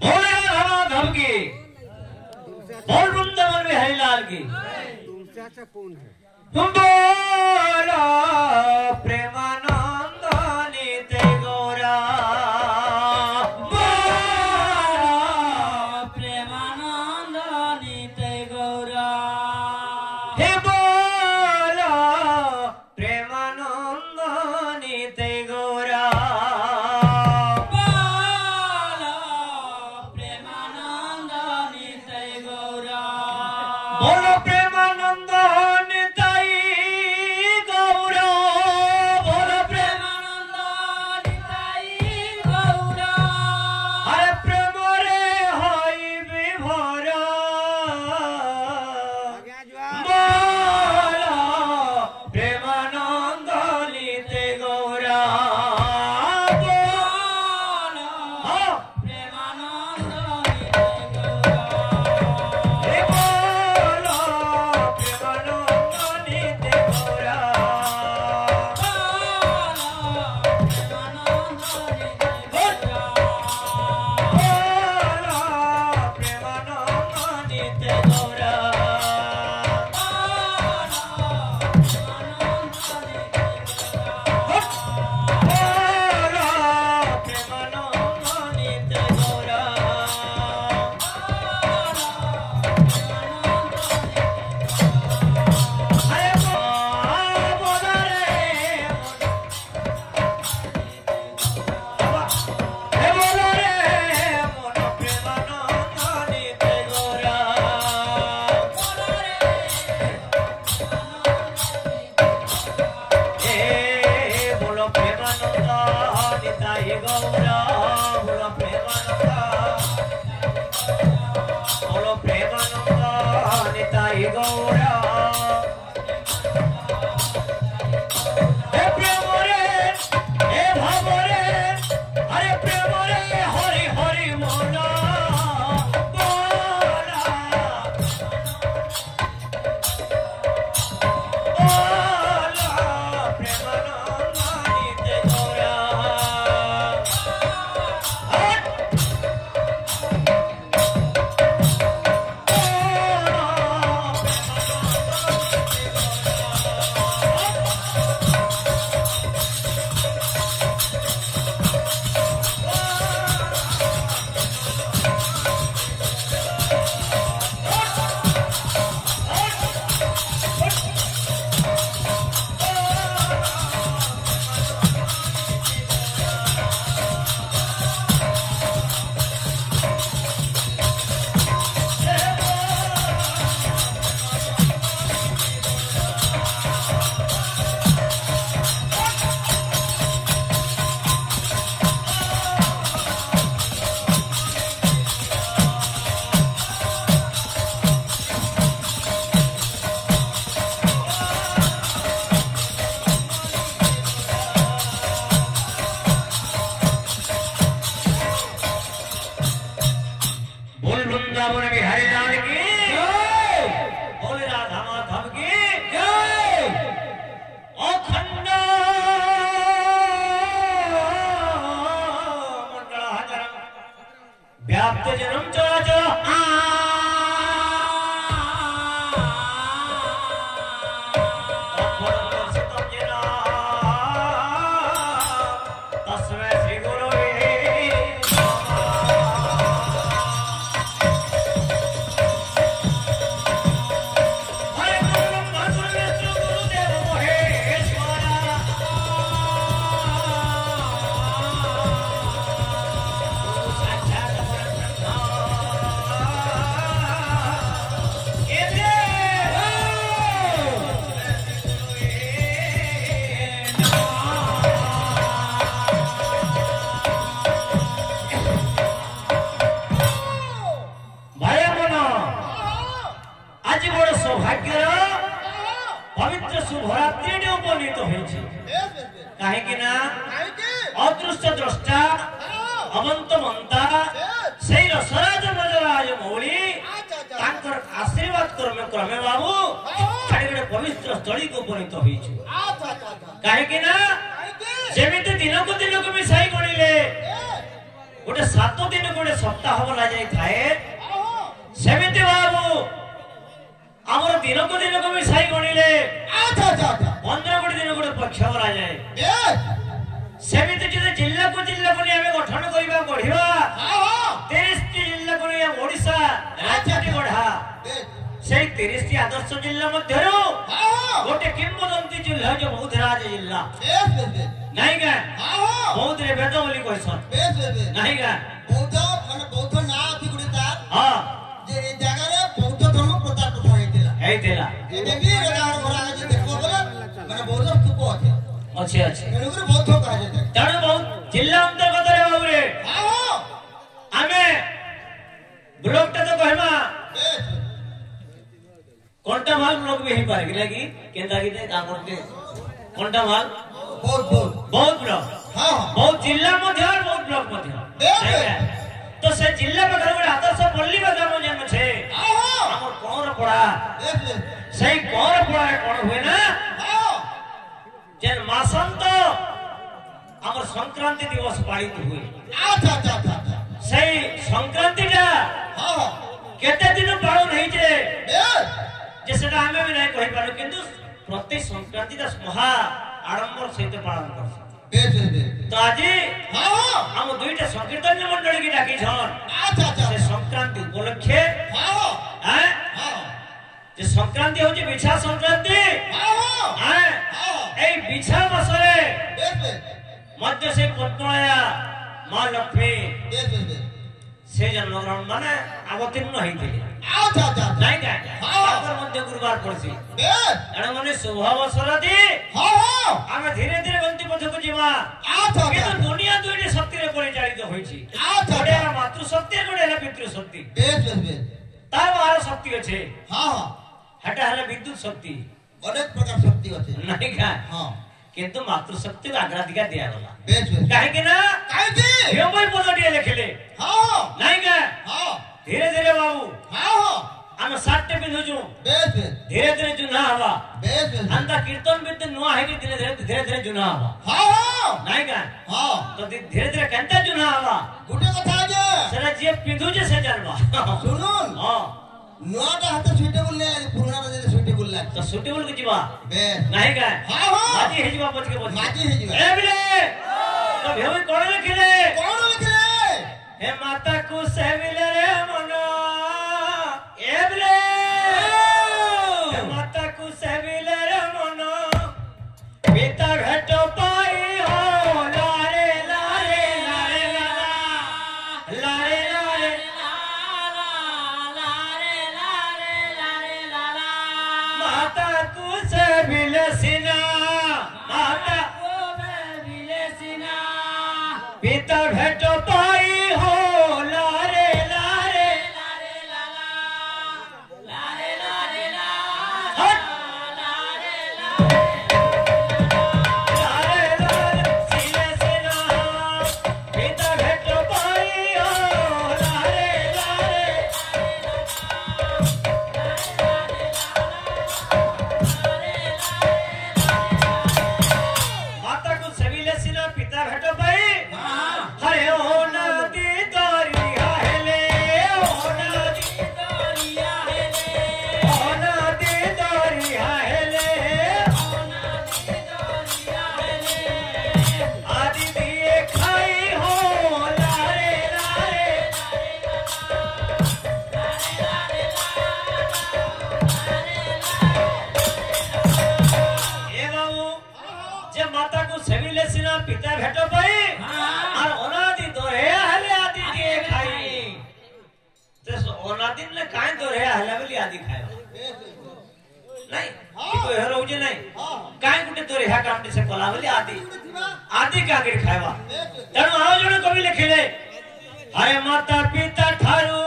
भोलेनाथ की बोल वृंदावन में हरिलाल की तुमसे कौन है? बोलो प्रेमानंद नित्य गौरा बोलो प्रेमानंद नित्य गौरा हे बोलो प्रेमानंद नित्य गौरा बोलो प्रेमानंद नित्य गौरा बोलो प्रेमानंद निताई गौरा बोलो प्रेमानंद निताई गौरा हरे प्रेम रे हई विभोरा आगे जवाब। बोलो प्रेमानंद नित्य गौरा बोलो प्रेमानंद नित्य गौरा हे बोलो प्रेमानंद नित्य गौरा व्याप्त जन्म पवित्र शुभरात्रि उपनीत कहीं अदृश्य द्रष्टा अवंत मंता से रसराज मजराज मौली आशीर्वाद क्रमे क्रमे बाबू छाड़ी पवित्र स्थली को उपनीत कहीं दिन को दिन को मिसाई गणिले गोटे 7 दिन गोटे सप्ताह बना जाई थाए सेमिति बाबू हमर दिन को मिसाई गणिले अच्छा अच्छा अच्छा 15 गोटे दिन गोटे पक्ष बना जाए सेमिति जे जिल्ला को हमें गठन करिबा गढिबा 30 जिल्ला को ओडिसा राज्यटी गढा से 30 टी आदर्श जिल्ला मध्यरो गोटे किंवदंती जिल्ला जो बौद्धराज जिल्ला नहीं का बौद्ध रे वेद बोली कहसन नहीं का बौद्ध माने बौद्ध ना अति गुडी तार हां जे ए जगह रे बौद्ध धर्म प्रचार करता हेतिला एबे भी रगार भरा जे देखो बोले माने बौद्ध स्तूप अछि अच्छे एनुगुर बौद्ध कहा जाय तण बहुत जिल्ला अंतर्गत रे बाबू रे हमें ब्लॉक ता तो कहमा कोंटामाल ब्लॉक भी ही पार कि केंदा की काम करते कोंटामाल बहुत ब्लॉक हां बहुत जिल्ला मध्य और बहुत ब्लॉक मध्य तो से जिल्ला में घर में आदर्श पल्ली में ग्राम जन्म छे हमर कोर पड़ा सही कोर पड़ा कोन हुए ना जेन मासंत हमर संक्रांति दिवस पालित हुए अच्छा अच्छा अच्छा सही संक्रांति टा हां केते दिन पालन होई जे सेटा हमें भी नहीं कहि पारो किंतु प्रति संक्रांति दा महा आडंबर सहित पालन कर तो आज हम दुईटा संकीर्तन मंडली की डाकी छन से संक्रांति उपलक्षे जे संक्रांति होची बिछा संक्रांति ए बिछा मासरे मध्य से पत्नया मां लक्ष्मी से जन्मग्रहण माने अवतीर्ण होइथिले नहीं का ताकर मध्य गुरुवार पड़सी एण माने शुभ अवसरति आमे धीरे धीरे गंति पथ को जीवा किंतु दुनिया दुईटी शक्ति रे परिचालित होइछि गोटे है मातृ शक्ति गोटे है पितृ शक्ति तार बाहर शक्ति अछि हटा है विद्युत शक्ति अनेक प्रकार शक्ति अछि नहीं का किंतु मातृ शक्ति को अग्राधिकार दिया गला काहे कि ना यो भाई पदटिया लिखले नहीं का धीरे धीरे बाबू हम साट्टे बिंदुजु धीरे धीरे जुना हवा अंदा कीर्तन बिंद नुआ है कि धीरे धीरे जुना हवा नहीं का तो धीरे धीरे केंता जुना हवा गुटे कथा जे सरा जे पिंदुजे से जानबा सुनुन नुआटा हाथ सुटेबल ले पुराना जे सुटेबल लाग तो सुटेबल के जीवा नहीं का माजी हे जीवा पछ के माजी हे जीवा ए बिले तो भेवे कोण लिखले हे माता को सेविले रे मनो ए बिले हे माता को सेविले रे मनो पिता भेट पाई हो लारे लारे लारे लारे लारे माता को सेविले सिना माता को सेविले सिना पिता भेट पाई हो लारे लारे लारे लाला लारे लारे लारे लारे लारे लारे सिले सिना पिता भेट पाई हो लारे लारे माता को सेविले सिना पिता भेट पाई हरे ओ नदी दरिया हेले ओ नदी दरिया हेले ओ नदी दरिया हेले ओ नदी दरिया हेले आदि दिए खाई हो लारे लारे ए बाबू जे माता को सेविले सिना पिता भेट पाई और अनादि दोरे हले आदि के खाई ते अनादि ने काहे दोरे हले बोली आदि खाए नहीं कि कोई हेरो जे नहीं काहे गुटे दोरे हा काम से कोला बोली आदि आदि का के खाएवा तणु आओ जण कवि लिखिले अरे माता पिता ठारू